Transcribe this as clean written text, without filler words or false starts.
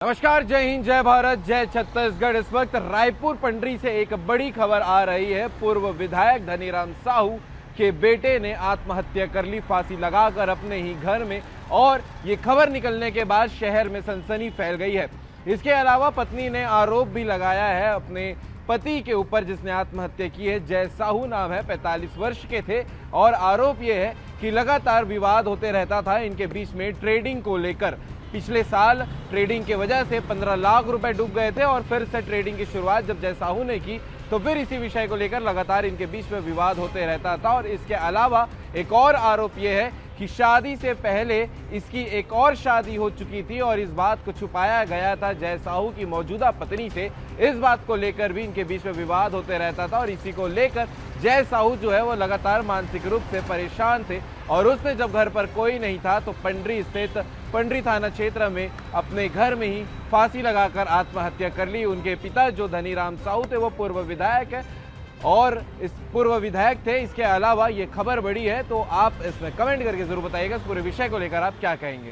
नमस्कार, जय हिंद, जय भारत, जय छत्तीसगढ़। इस वक्त रायपुर पंडरी से एक बड़ी खबर आ रही है। पूर्व विधायक धनीराम साहू के बेटे ने आत्महत्या कर ली, फांसी लगाकर अपने ही घर में। और ये खबर निकलने के बाद शहर में सनसनी फैल गई है। इसके अलावा पत्नी ने आरोप भी लगाया है अपने पति के ऊपर, जिसने आत्महत्या की है। जय साहू नाम है, 45 वर्ष के थे और आरोप ये है कि लगातार विवाद होते रहता था इनके बीच में ट्रेडिंग को लेकर। पिछले साल ट्रेडिंग की वजह से 15 लाख रुपए डूब गए थे और फिर से ट्रेडिंग की शुरुआत जब जय साहू ने की तो फिर इसी विषय को लेकर लगातार इनके बीच में विवाद होते रहता था। और इसके अलावा एक और आरोप यह है कि शादी से पहले इसकी एक और शादी हो चुकी थी और इस बात को छुपाया गया था जय साहू की मौजूदा पत्नी से। इस बात को लेकर भी इनके बीच में विवाद होते रहता था और इसी को लेकर जय साहू जो है वो लगातार मानसिक रूप से परेशान थे। और उसने जब घर पर कोई नहीं था तो पंडरी स्थित पंडरी थाना क्षेत्र में अपने घर में ही फांसी लगाकर आत्महत्या कर ली। उनके पिता जो धनीराम साहू थे वो पूर्व विधायक है और इस पूर्व विधायक थे। इसके अलावा ये खबर बड़ी है, तो आप इसमें कमेंट करके जरूर बताइएगा इस पूरे विषय को लेकर आप क्या कहेंगे।